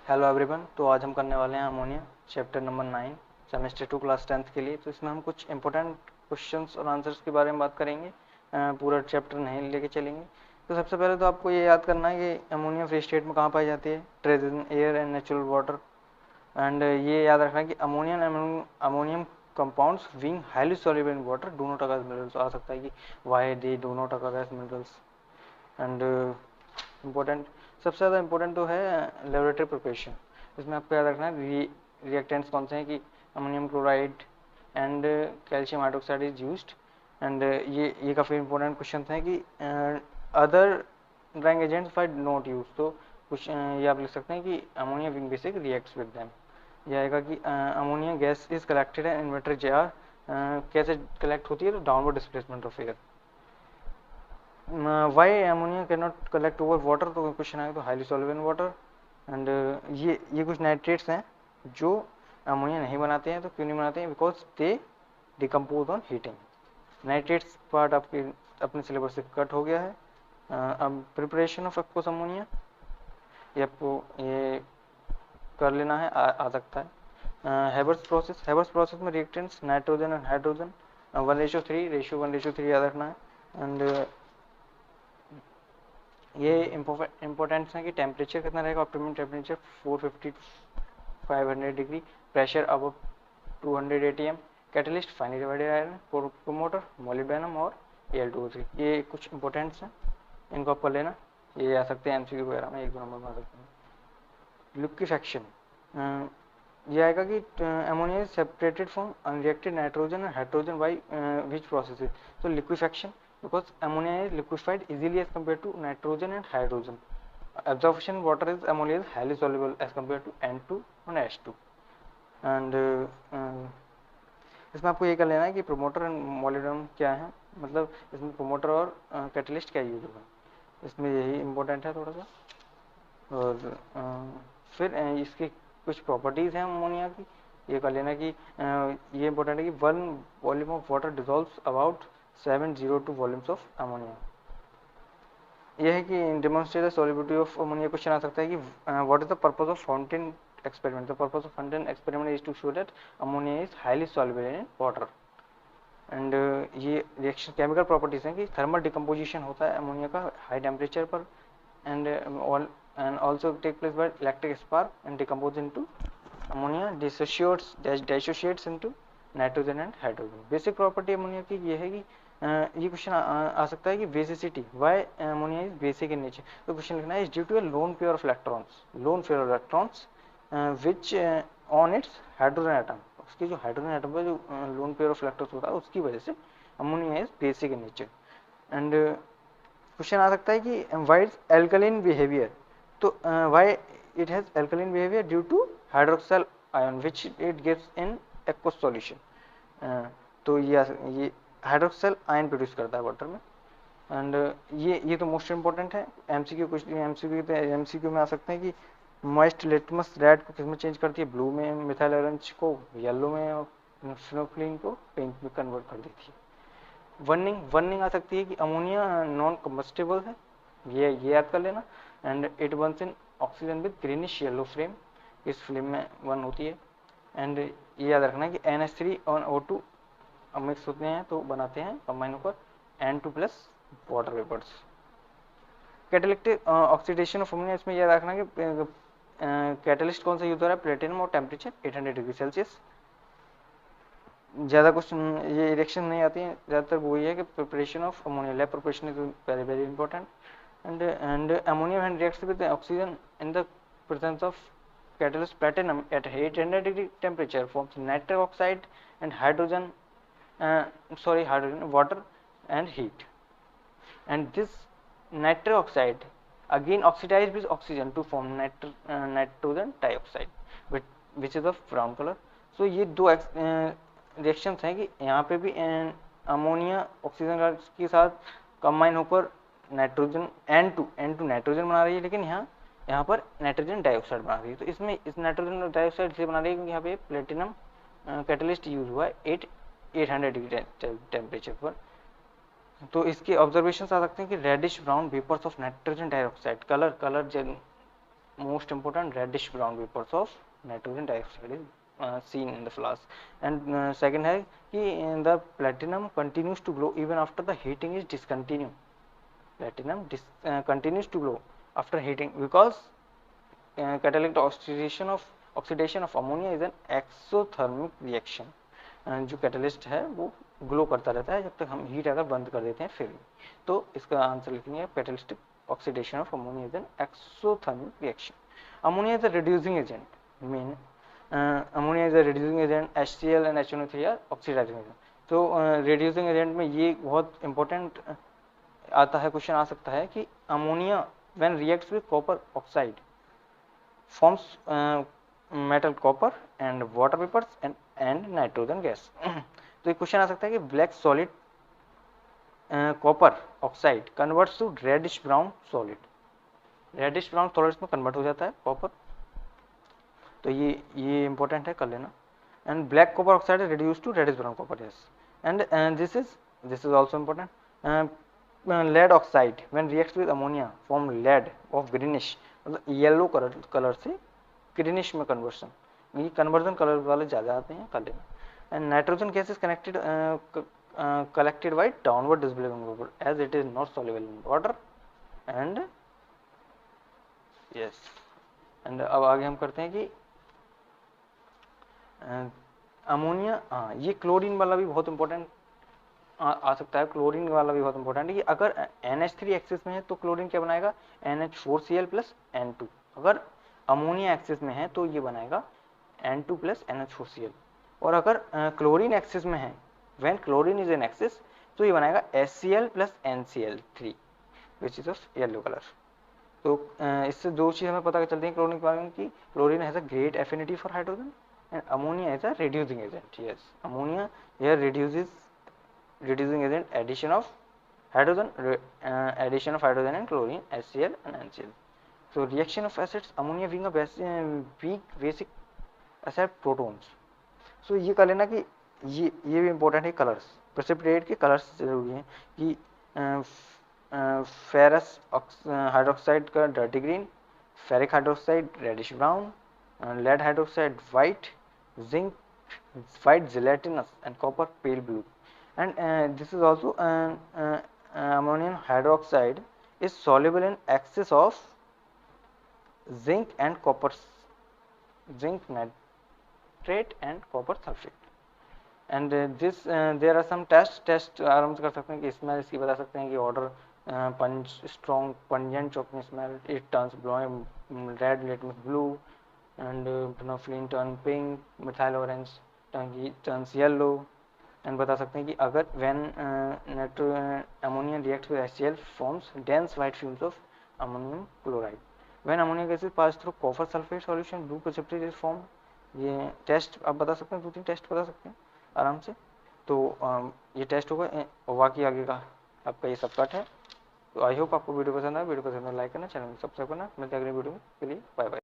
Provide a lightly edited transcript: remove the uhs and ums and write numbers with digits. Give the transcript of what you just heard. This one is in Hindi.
Hello everyone. तो आज हम करने वाले हैं ammonia chapter number 9 semester 2 class 10th के लिए। तो इसमें हम कुछ इंपॉर्टेंट क्वेश्चंस और आंसर्स के बारे में बात करेंगे। पूरा चैप्टर नहीं लेके चलेंगे। तो सबसे पहले तो आपको ये याद करना है कि अमोनिया फ्री स्टेट में कहाँ पाई जाती है, traces in air and natural water. And ये याद रखना है कि ammonium compounds being highly soluble in water do not occur minerals. आ सकता है कि why they do not occur as minerals. And important, सबसे ज़्यादा इम्पोर्टेंट तो है लेबोरेटरी प्रिपरेशन। इसमें आपको याद रखना है रिएक्टेंट्स कौन से हैं कि ammonium chloride and calcium hydroxide is used. And ये काफ़ी इंपॉर्टेंट क्वेश्चन हैं कि अदर ड्राइंग एजेंट्स फाइड नॉट यूज। तो कुछ ये आप लिख सकते हैं कि ammonia being basic reacts with them. यह आएगा कि ammonia gas is collected in inverter jar. कैसे कलेक्ट होती है, तो downward displacement of air. Why ammonia can not collect over water, तो क्वेश्चन आएगा तो highly soluble in water. And ये कुछ नाइट्रेट्स हैं जो अमोनिया नहीं बनाते हैं। तो क्यों नहीं बनाते हैं, because they decompose on heating. Nitrates part आपके अपने सिलेबस से कट हो गया है। अब प्रिपरेशन ऑफ एक्वस अमोनिया, ये आपको ये कर लेना है, आ सकता है। हेबर्स प्रोसेस में reactants nitrogen and hydrogen 1:3 ratio 1:3 याद रखना है। एंड ये इम्पोर्टेंट्स है कि टेम्परेचर कितना रहेगा, optimum temperature 450 to 500 degree, pressure अब 200 atm, catalyst finally divided iron, promoter molybdenum और Al2O3। ये कुछ इंपॉर्टेंट्स हैं, इनको आप कर लेना। ये आ सकते हैं एमसीक्यू वगैरह में 1-2 नंबर में आ सकते हैं। लिक्विफैक्शन, ये आएगा कि ammonia is separated from unreacted nitrogen and hydrogen by which process. तो liquefaction, because ammonia is liquefied easily as compared to nitrogen and hydrogen. Absorption water is ammonia is highly soluble as compared to N2 and H2. And इसमें आपको ये कर लेना है कि प्रोमोटर एंड मोलिब्डेनम क्या है, मतलब इसमें प्रोमोटर और कैटलिस्ट क्या यूज होगा, इसमें यही इम्पोर्टेंट है थोड़ा सा। और फिर इसकी कुछ प्रॉपर्टीज हैं अमोनिया की, ये कर लेना कि ये इंपॉर्टेंट है कि 1 volume of water dissolves about 702 volumes of ammonia. यह है कि demonstrate the solubility of ammonia. Question आ सकता है कि what is the purpose of fountain experiment. The purpose of fountain experiment is to show that ammonia is highly soluble in water. And ये रिएक्शन केमिकल प्रॉपर्टीज हैं कि थर्मल डिकम्पोजिशन होता है अमोनिया का हाई टेम्परेचर पर, and also take place by electric spark and decompose into ammonia dissociates into nitrogen and hydrogen. Basic property ammonia की ये है कि ये क्वेश्चन आ सकता है कि basicity, why ammonia is basic in nature. तो क्वेश्चन लिखना है is due to a lone pair of electrons which on its hydrogen atom. उसके जो हाइड्रोजन एटम पर जो लोन पेयर ऑफ इलेक्ट्रॉन्स होता है उसकी वजह से ammonia is basic in nature. And question आ सकता है कि वाई इज एल्कलाइन बिहेवियर। तो why it has alkaline behaviour due to hydroxyl ion which it gives in aqueous solution. तो ये हाइड्रोक्साइल आयन प्रोड्यूस करता है वाटर में। एंड ये तो मोस्ट इंपॉर्टेंट है। एमसीक्यू में आ सकते हैं कि मॉइस्ट लिटमस रेड को किसमें चेंज करती है, ब्लू में, मिथाइल ऑरेंज को येलो में, और फिनोल्फिन को पिंक में कन्वर्ट कर देती है। वर्निंग आ सकती है कि अमोनिया नॉन कम्बस्टिबल है, ये याद कर लेना। And it Burns in oxygen with greenish yellow flame, इस फ्लेम में बर्न होती है। एंड ये याद रखना है कि NH3 और O2 मिक्स होते हैं तो बनाते हैं कंबाइन होकर N2 plus water vapours. Catalytic oxidation of ammonia, इसमें याद रखना कि कैटलिस्ट कौन सा यूज हो रहा है, प्लेटिनम और टेम्परेचर 800 डिग्री सेल्सियस। ज़्यादा कुछ ये रिएक्शन नहीं आती है, ज़्यादातर वही है कि preparation of ammonia, lab preparation is very very important. And ammonia when reacts with oxygen in the presence of catalyst platinum at 800 degree temperature forms nitric oxide and hydrogen, water and heat. And this nitric oxide again oxidized with oxygen to form nitrogen dioxide which is of brown color. So ये दो रिएक्शंस हैं कि यहाँ पे भी अमोनिया ऑक्सीजन के साथ कंबाइन होकर नाइट्रोजन N2 नाइट्रोजन बना रही है, लेकिन यहाँ पर नाइट्रोजन डाइऑक्साइड बना रही है। तो इसमें इस नाइट्रोजन डाइऑक्साइड से बना रही है क्योंकि यहाँ पे प्लेटिनम कैटलिस्ट यूज हुआ है 800 डिग्री टेम्परेचर पर। तो इसके ऑब्जर्वेशन आ सकते हैं कि reddish brown vapours of nitrogen dioxide colour most important reddish brown vapors of nitrogen dioxide is seen in the flask. And second है कि the platinum continues to glow even after the heating is discontinued. Platinum continues to glow after heating because catalytic oxidation of ammonia is an exothermic reaction. जो कैटलिस्ट है वो ग्लो करता रहता है जब तक हम हीट अगर बंद कर देते हैं फिर भी. तो इसका आंसर लिखेंगे catalytic oxidation of ammonia is an exothermic reaction. Ammonia is a reducing agent. Ammonia is a reducing agent. HCl and HNO3 are oxidizing agent. तो reducing agent में ये बहुत important आता है, क्वेश्चन आ सकता है कि ammonia when reacts with copper oxide forms metal copper and water vapors and nitrogen gas. तो ये क्वेश्चन आ सकता है कि black solid copper oxide converts to reddish brown solid. Reddish brown solids में कन्वर्ट हो जाता है कॉपर. तो ये इंपॉर्टेंट है, कर लेना. And black copper oxide is reduce to reddish brown copper. Yes. And this is also important. Lead oxide when reacts with ammonia form lead of greenish, मतलब येलो कलर से ग्रीनिश में कन्वर्सन. ये कन्वर्जन कलर वाले ज़्यादा आते हैं, कर लेना. And nitrogen gas is connected collected by downward displacement vapor as it is not soluble in water. and yes and अब आगे हम करते हैं कि अमोनिया. हाँ, ये क्लोरीन वाला भी बहुत इंपॉर्टेंट आ सकता है. क्लोरीन वाला भी बहुत इंपॉर्टेंट है कि अगर NH3 एक्सिस में है तो क्लोरीन क्या बनाएगा, NH4Cl plus N2. अगर अमोनिया एक्सिस में है तो ये बनाएगा N2 plus NH4Cl. और अगर क्लोरीन एक्सिस में है, when chlorine is in excess, तो ये बनाएगा HCl plus NCl3 which is of yellow color. तो इससे दो चीज़ हमें पता चलती है क्लोरीन के बारे में कि chlorine has a great affinity for hydrogen and ammonia is a reducing agent. Yes, ammonia here reducing agent addition of hydrogen and chlorine, HCl and NCl. So reaction of acids, ammonia being a weak basic acid protons. So ये कर लेना कि ये भी इंपॉर्टेंट है. कलर्स, प्रेसिपिटेट के कलर्स जरूरी हैं कि फेरस हाइड्रोक्साइड का dirty green, ferric hydroxide reddish brown, lead hydroxide white, zinc white gelatinous and copper pale blue. And this is also ammonium hydroxide is soluble in excess of zinc and copper, zinc nitrate and copper sulphate. And this there are some test आराम से कर सकते हैं कि स्मेल इसकी बता सकते हैं कि odour punch strong pungent chocolate smell, it turns red litmus blue and phenolphthalein turns pink, methyl orange turns yellow. And बता सकते हैं कि अगर when ammonia reacts with HCl forms dense white fumes of ammonium chloride. When ammonia gases pass through copper sulphate solution blue precipitate is form. ये टेस्ट आप बता सकते हैं, 2-3 टेस्ट बता सकते हैं आराम से. तो ये टेस्ट होगा और बाकी आगे का आपका ये सब कट है. तो आई होप आपको वीडियो पसंद आया. वीडियो पसंद है लाइक करना, चैनल को सब्सक्राइब करना. मिलते हैं अगली वीडियो में. के लिए बाय बाय.